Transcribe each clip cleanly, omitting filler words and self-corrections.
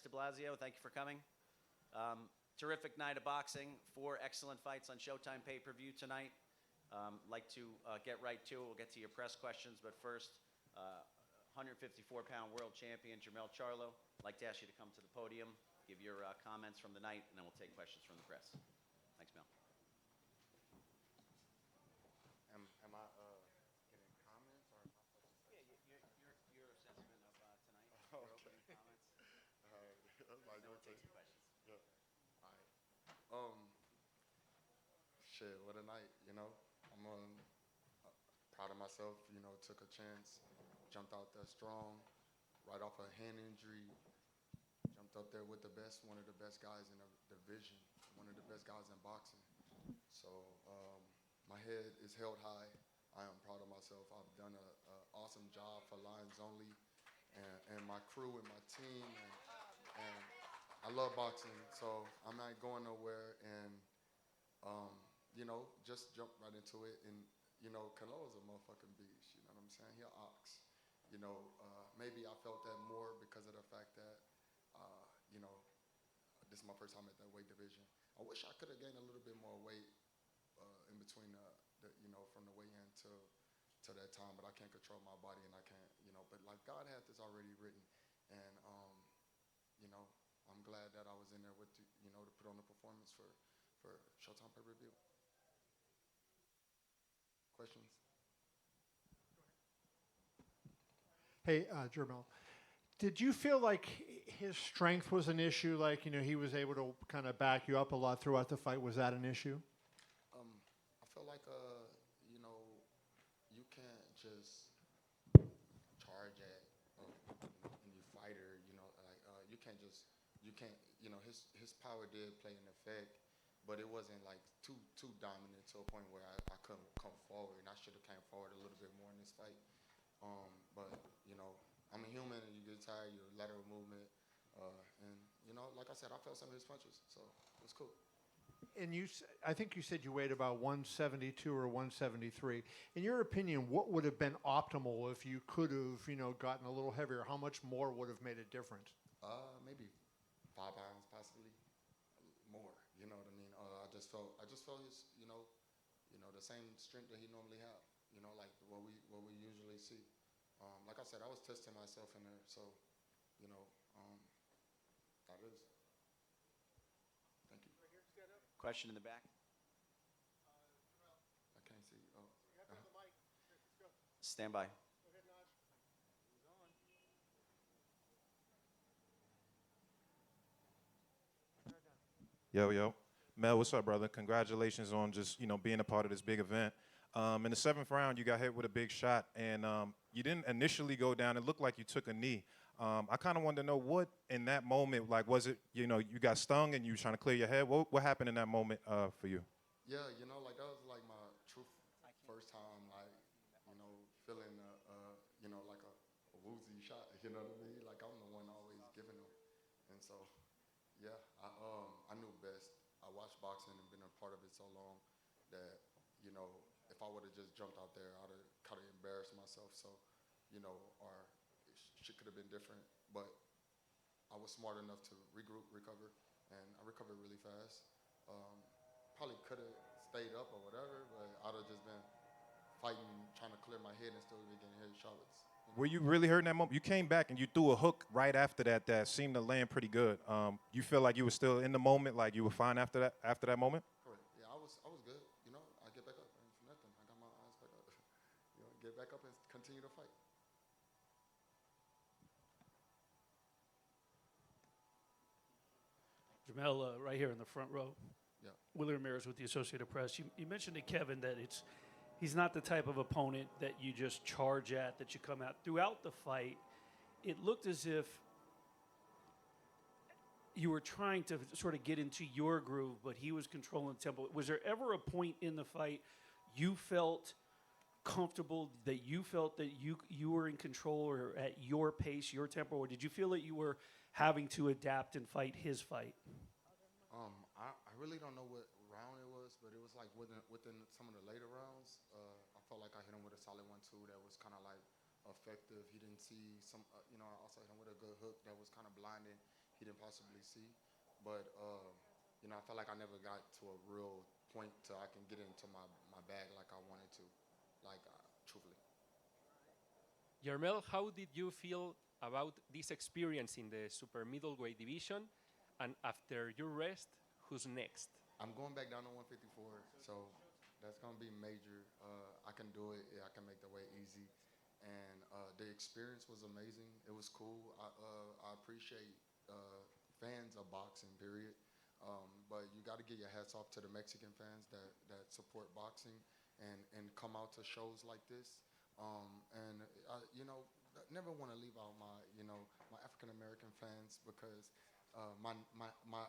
de Blasio. Thank you for coming. Terrific night of boxing. 4 excellent fights on Showtime pay-per-view tonight. Like to get right to it. We'll get to your press questions, but first, 154-pound world champion Jermell Charlo. I'd like to ask you to come to the podium, give your comments from the night, and then we'll take questions from the press. Thanks, Mel. Am I getting comments or am I supposed to say Your assessment of tonight, Oh, your okay. opening comments. All right. That's Then like we'll take some questions. Yeah. All right. Shit, what a night, you know. I'm proud of myself, you know, took a chance, jumped out there strong, right off a hand injury, jumped up there with the best, one of the best guys in the division, one of the best guys in boxing. So my head is held high. I am proud of myself. I've done an awesome job for Lions Only and my crew and my team, and I love boxing, so I'm not going nowhere, and you know, just jump right into it. And you know, Canelo's a motherfucking beast. You know what I'm saying? He an ox. You know, maybe I felt that more because of the fact that you know, this is my first time at that weight division. I wish I could have gained a little bit more weight in between you know, from the weigh-in to that time, but I can't control my body, and I can't, you know, but like God had this already written, and you know, I'm glad that I was in there with, you know, to put on the performance for Showtime pay-per-view. Questions? Hey, Jermell, did you feel like his strength was an issue? Like, you know, he was able to kind of back you up a lot throughout the fight. Was that an issue? I feel like, you know, you can't just charge at any fighter, you know, like you can't, you know, his power did play an effect, but it wasn't like too dominant to a point where I couldn't come forward, and I should have came forward a little bit more in this fight. But you know, I'm a human, and you get tired, your lateral movement, and you know, like I said, I felt some of his punches, so it was cool. And I think you said you weighed about 172 or 173. In your opinion, what would have been optimal if you could have, you know, gotten a little heavier? How much more would have made a difference? Maybe 5 pounds, possibly more. You know what I mean? I just felt his, you know, the same strength that he normally have. You know, like what we usually see. Like I said, I was testing myself in there, so you know, that is. Thank you. Question in the back. I can't see. Oh. Stand by. Yo. Mel, what's up, brother? Congratulations on just, you know, being a part of this big event. In the 7th round, you got hit with a big shot, and you didn't initially go down. It looked like you took a knee. I kind of wanted to know what, in that moment, like, was it, you know, you got stung and you were trying to clear your head? What happened in that moment for you? Yeah, you know, like that was like my first time, like, you know, feeling, you know, like a woozy shot. You know what I mean? Like I'm the one always giving them, and so, yeah, I knew best. I watched boxing and been a part of it so long that, you know, if I would have just jumped out there, I'd have kind of embarrassed myself. So, you know, or shit could have been different. But I was smart enough to regroup, recover, and I recovered really fast. Probably could have stayed up or whatever, but I'd have just been fighting, trying to clear my head and still be getting head shots. Were you really hurting that moment? You came back and you threw a hook right after that seemed to land pretty good. You feel like you were still in the moment, like you were fine after that moment? Correct. Yeah, I was good. You know, I get back up and for nothing. I got my eyes back up. You know, get back up and continue to fight. Jermell, right here in the front row. Yeah. Willie Ramirez with the Associated Press. You mentioned to Kevin that he's not the type of opponent that you just charge at, that you come out. Throughout the fight, it looked as if you were trying to sort of get into your groove, but he was controlling the tempo. Was there ever a point in the fight you felt comfortable, that you felt that you were in control or at your pace, your tempo, or did you feel that you were having to adapt and fight his fight? I really don't know what round it was, but it was like within some of the later rounds. I felt like I hit him with a solid 1-2 that was kind of like effective. He didn't see some, you know, I also hit him with a good hook that was kind of blinding. he didn't possibly see. But you know, I felt like I never got to a real point to I can get into my bag like I wanted to, like truthfully. Jermell, how did you feel about this experience in the super middleweight division? And after your rest, who's next? I'm going back down to 154, so that's gonna be major. I can do it. Yeah, I can make the weight easy, and the experience was amazing. It was cool. I appreciate fans of boxing, period. But you got to get your hats off to the Mexican fans that support boxing and come out to shows like this. And you know, I never want to leave out my my African American fans because my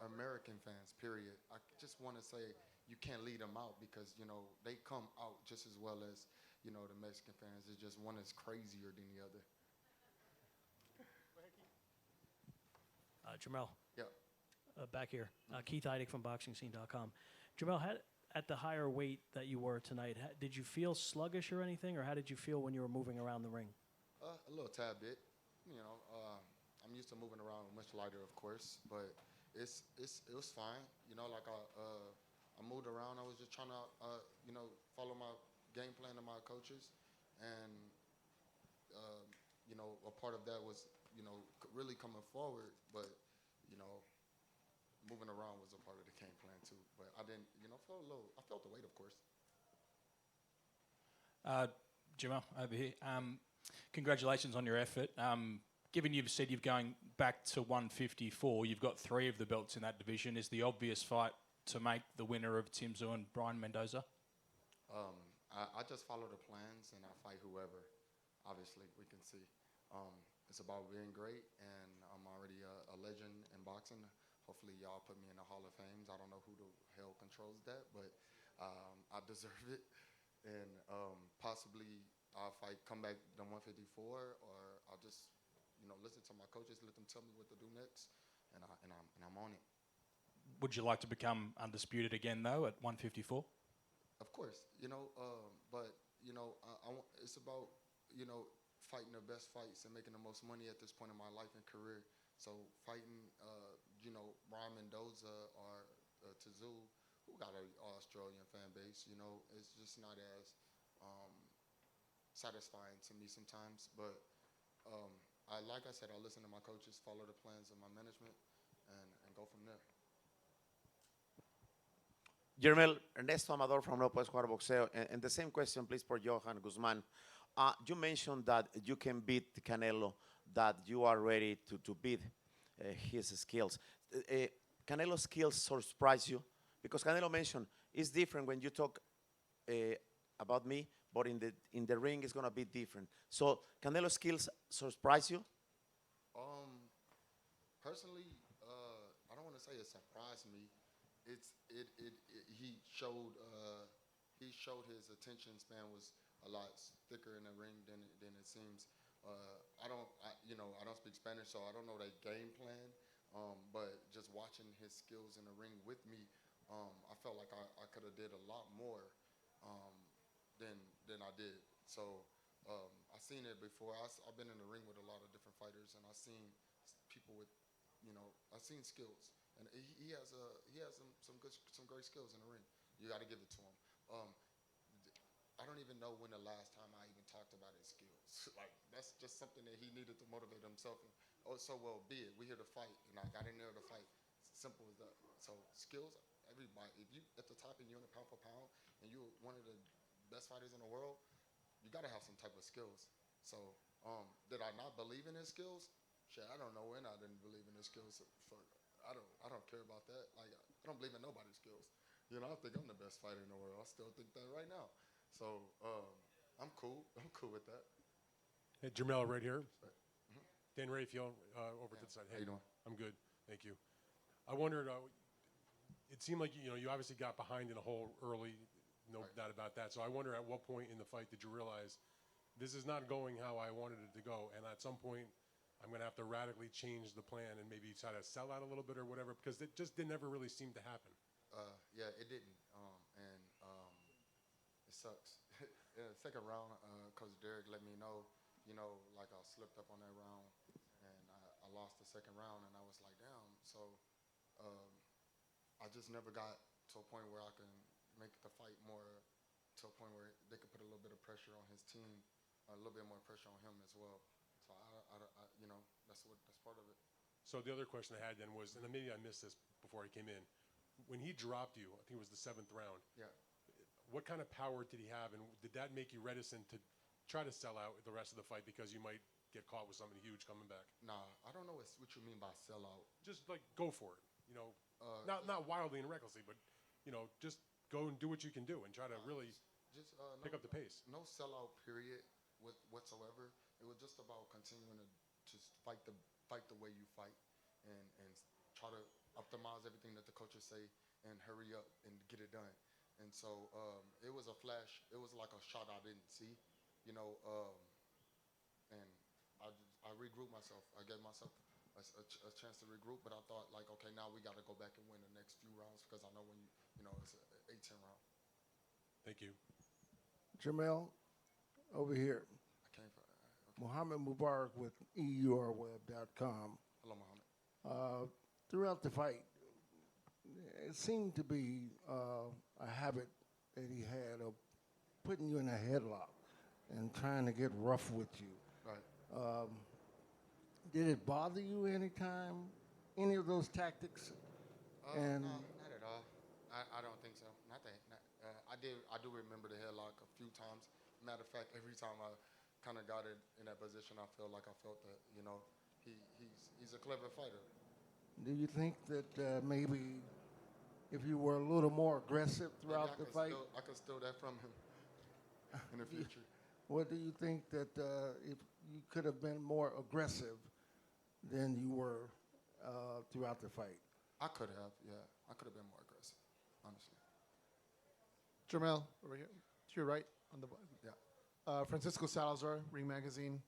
American fans, period. I just want to say you can't lead them out because you know they come out just as well as you know the Mexican fans. It's just one is crazier than the other. Jermell, Yeah. back here. Keith Heidig from BoxingScene.com. Jermell, at the higher weight that you were tonight, did you feel sluggish or anything, or how did you feel when you were moving around the ring? A little tad bit. You know, I'm used to moving around much lighter, of course, but it was fine. You know, like I moved around. I was just trying to you know follow my game plan of my coaches, and you know a part of that was you know really coming forward, but you know moving around was a part of the game plan too. But I didn't, you know, I felt the weight, of course. Jermell, over here. Congratulations on your effort. Given you've said you're going back to 154, you've got 3 of the belts in that division. Is the obvious fight to make the winner of Tim Tszyu and Brian Mendoza? I just follow the plans and I fight whoever. Obviously, we can see. It's about being great, and I'm already a legend in boxing. Hopefully, y'all put me in the Hall of Fame. I don't know who the hell controls that, but I deserve it. And possibly I'll come back to 154, or I'll just, you know, listen to my coaches, let them tell me what to do next, and I'm on it. Would you like to become undisputed again, though, at 154? Of course, you know, but you know, it's about you know fighting the best fights and making the most money at this point in my life and career. So fighting, you know, Brian Mendoza or Tszyu, who got an Australian fan base, you know, it's just not as satisfying to me sometimes. But like I said, I listen to my coaches, follow the plans of my management, and go from there. Jermell, Ernesto Amador from No Puedes Jugar Boxeo. And the same question, please, for Johan Guzman. You mentioned that you can beat Canelo, that you are ready to beat his skills. Canelo's skills surprise you? Because Canelo mentioned it's different when you talk about me, but in the ring it's going to be different. So Canelo's skills surprise you? Personally, I don't want to say it surprised me. He showed his attention span was a lot thicker in the ring than it seems. I don't speak Spanish, so I don't know their game plan. But just watching his skills in the ring with me, I felt like I could have did a lot more than I did. So I seen it before. I've been in the ring with a lot of different fighters, and I've seen people with, you know, I've seen skills, and he has some great skills in the ring. You got to give it to him. I don't even know when the last time I even talked about his skills. Like, that's just something that he needed to motivate himself. And, oh, so well be it. We're here to fight, and I got in there to fight. Simple as that. So skills, everybody. If you at the top and you're in a pound for pound, and you're one of the best fighters in the world, you got to have some type of skills. So did I not believe in his skills? Shit, I don't know when I didn't believe in his skills. I don't care about that. Like, I don't believe in nobody's skills. You know, I think I'm the best fighter in the world. I still think that right now. So I'm cool. I'm cool with that. Hey, Jermell, right here. Dan Rayfield, over to the side. How you doing? I'm good, thank you. I wondered, it seemed like you obviously got behind in a hole early, no doubt about that. So I wonder at what point in the fight did you realize this is not going how I wanted it to go, and at some point I'm going to have to radically change the plan and maybe try to sell out a little bit or whatever, because it just never really seemed to happen. Yeah, it didn't, and it sucks. In the second round, Coach Derek let me know, you know, like I slipped up on that round, and I I lost the second round, and I was like, damn. So I just never got to a point where I can make the fight more to a point where they could put a little bit of pressure on his team, a little bit more pressure on him as well. So you know, that's part of it. So the other question I had then was, and then maybe I missed this before he came in, when he dropped you, I think it was the 7th round. Yeah. What kind of power did he have, and did that make you reticent to try to sell out the rest of the fight because you might get caught with something huge coming back? Nah, I don't know what you mean by sellout. Just like go for it, you know, not wildly and recklessly, but you know, just go and do what you can do and try to really pick up the pace. No sellout period whatsoever. It was just about continuing to just fight the way you fight, and try to optimize everything that the coaches say and hurry up and get it done. And so it was a flash. It was like a shot I didn't see, you know. And I regrouped myself. I gave myself a chance to regroup, but I thought, like, okay, now we got to go back and win the next few rounds because I know when you know it's an 8-10 round. Thank you. Jermell, over here. I came for okay. Mohammed Mubarak with EURweb.com. Hello, Mohammed. Throughout the fight, it seemed to be a habit that he had of putting you in a headlock and trying to get rough with you. Right. Did it bother you anytime, any of those tactics? No, not at all. I don't think so. I do remember the headlock a few times. Matter of fact, every time I kind of got it in that position, I felt that, you know, he's a clever fighter. Do you think that maybe if you were a little more aggressive throughout the fight? I could steal that from him in the future. What do you think that if you could have been more aggressive than you were throughout the fight? I could have, yeah. I could have been more aggressive, honestly. Jermell, over here, to your right on the Yeah. Francisco Salazar, Ring Magazine.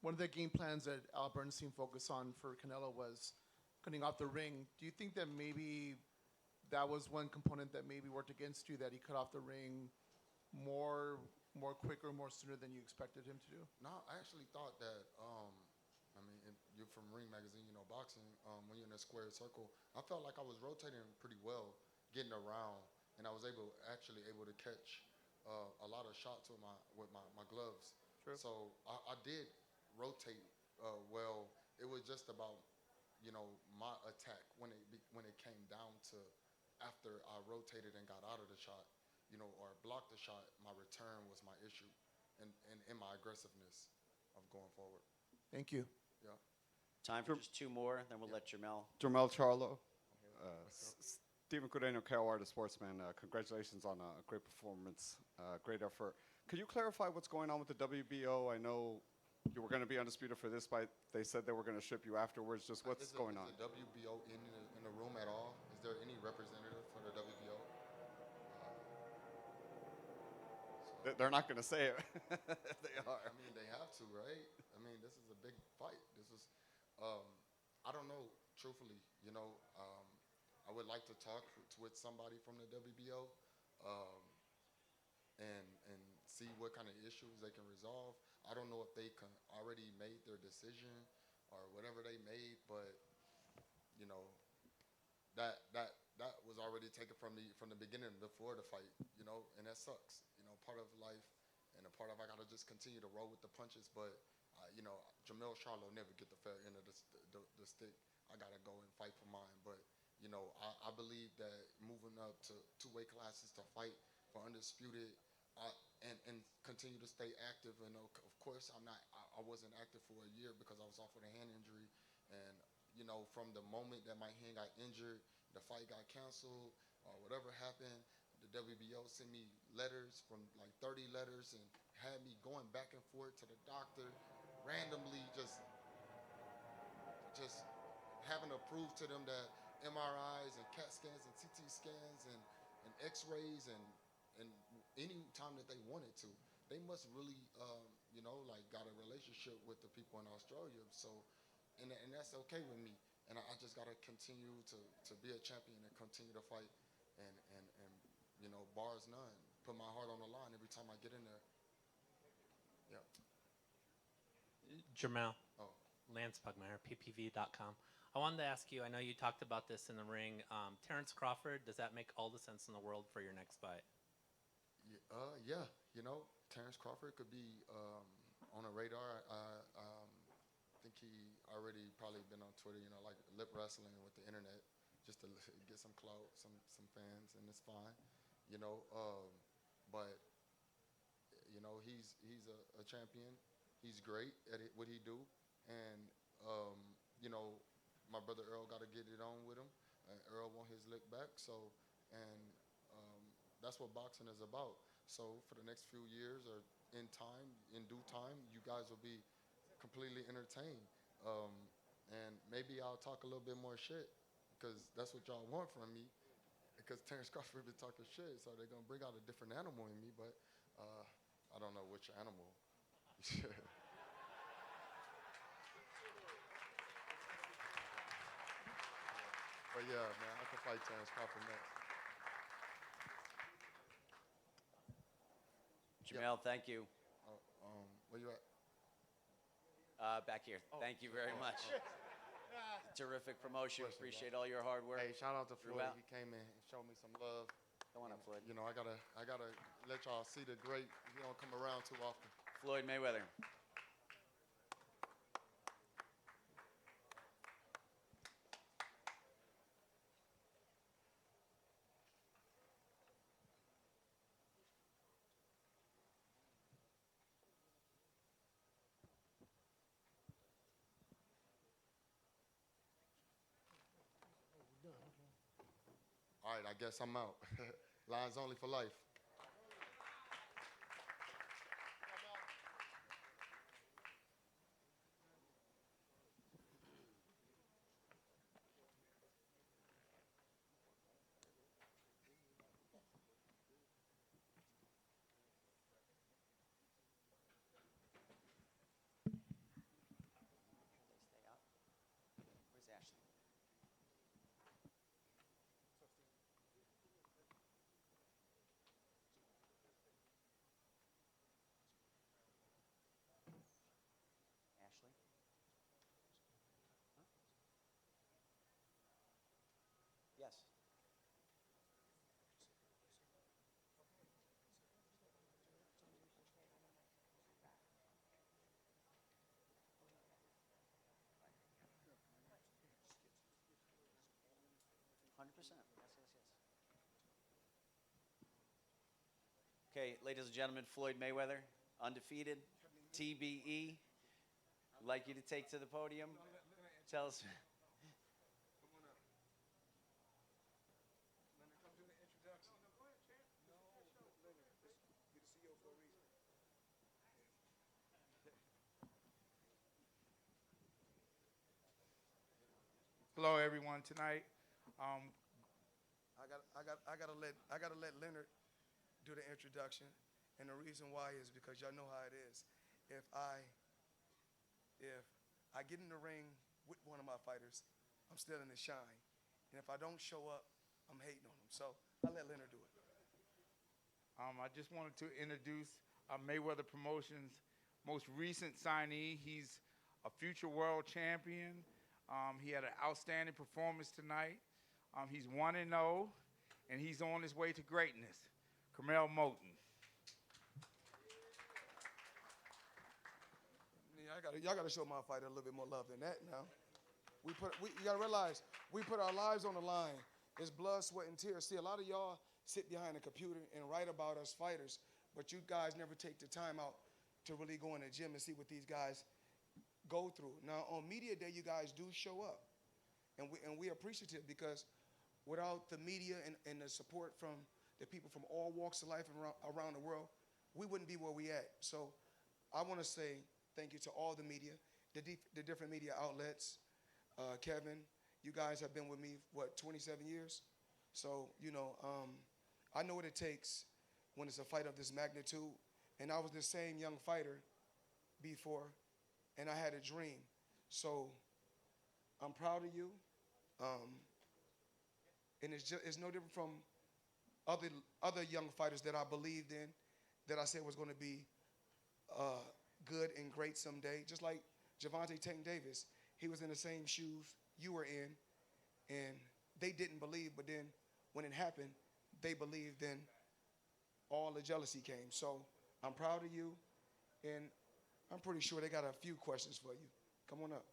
One of the game plans that Al Bernstein focused on for Canelo was cutting off the ring. Do you think that maybe that was one component that maybe worked against you, that he cut off the ring more quicker, more sooner than you expected him to do? No, I actually thought that, I mean, you're from Ring Magazine, you know, boxing, when you're in a square circle, I felt like I was rotating pretty well, getting around, and I was able to catch a lot of shots with my gloves. True. So I did rotate well. It was just about, you know, my attack when it came down to after I rotated and got out of the shot, you know, or blocked the shot, my return was my issue, and in my aggressiveness of going forward. Thank you. Yeah. Time for just 2 more, then we'll let Jermell. Jermell Charlo. Stephen Cudeno, Carolina Sportsman. Congratulations on a great performance, great effort. Could you clarify what's going on with the WBO? I know you were going to be undisputed for this fight. They said they were going to ship you afterwards. Just what's going on? Is the WBO in the room at all? Is there any representative for the WBO? They're not going to say it. They are. I mean, they have to, right? I mean, this is a big fight. This is, I don't know, truthfully, you know, I would like to talk with somebody from the WBO and see what kind of issues they can resolve. I don't know if they already made their decision or whatever they made, but, you know, that was already taken from the beginning before the fight, you know, and that sucks. You know, part of life and a part of I got to just continue to roll with the punches, but, you know, Jermell Charlo never get the fair end of the stick. I got to go and fight for mine, but, you know, I believe that moving up to 2 weight classes to fight for Undisputed and continue to stay active. And of course, I wasn't active for a year because I was off with a hand injury. And, you know, from the moment that my hand got injured, the fight got canceled or whatever happened, the WBO sent me letters from like 30 letters and had me going back and forth to the doctor randomly, just having to prove to them that MRIs and CAT scans and CT scans and X-rays and any time that they wanted to, they must really, you know, like got a relationship with the people in Australia. So, and that's okay with me. And I just got to continue to be a champion and continue to fight and you know, bars none. Put my heart on the line every time I get in there. Yeah. Jermell. Oh. Lance Pugmire, ppv.com. I wanted to ask you, I know you talked about this in the ring. Terence Crawford, does that make all the sense in the world for your next fight? Yeah, you know, Terence Crawford could be on a radar. I think he already probably been on Twitter, you know, like lip wrestling with the internet, just to get some clout, some fans, and it's fine, you know. But you know, he's a champion. He's great at what he do, and you know, my brother Earl got to get it on with him. Earl want his lick back, so and that's what boxing is about. So for the next few years, or in due time, you guys will be completely entertained. And maybe I'll talk a little bit more shit, because that's what y'all want from me. Because Terence Crawford been talking shit, so they're gonna bring out a different animal in me, but I don't know which animal. But yeah, man, I can fight Terence Crawford next. Jermell, thank you. Where you at? Back here. Thank you very much. Terrific promotion. Appreciate all your hard work. Hey, shout out to Floyd. throughout. He came in and showed me some love. Come on up, Floyd. You know, I gotta let y'all see the great. He don't come around too often. Floyd Mayweather. All right, I guess I'm out. Lines only for life. 100%. Yes. Okay, ladies and gentlemen, Floyd Mayweather, undefeated, TBE. I'd like you to take to the podium. Tell us. Hello, everyone. Tonight, I gotta let Leonard do the introduction, and the reason why is because y'all know how it is. If I get in the ring with one of my fighters, I'm still in the shine, and if I don't show up, I'm hating on him. So I let Leonard do it. I just wanted to introduce Mayweather Promotions' most recent signee. He's a future world champion. He had an outstanding performance tonight. He's 1-0, and he's on his way to greatness. Jermell Moten. Yeah, y'all gotta show my fighter a little bit more love than that now. You gotta realize, we put our lives on the line. It's blood, sweat, and tears. See, a lot of y'all sit behind a computer and write about us fighters, but you guys never take the time out to really go in the gym and see what these guys go through. Now, on media day, you guys do show up, and we appreciative, because without the media and the support from the people from all walks of life around the world, we wouldn't be where we at. So I want to say thank you to all the media, the different media outlets. Kevin, you guys have been with me, 27 years? So, you know, I know what it takes when it's a fight of this magnitude, and I was the same young fighter before, and I had a dream. So I'm proud of you. And it's no different from other young fighters that I believed in, that I said was going to be good and great someday. Just like Javante Tank Davis, he was in the same shoes you were in, and they didn't believe, but then when it happened, they believed, then all the jealousy came. So I'm proud of you, and I'm pretty sure they got a few questions for you. Come on up.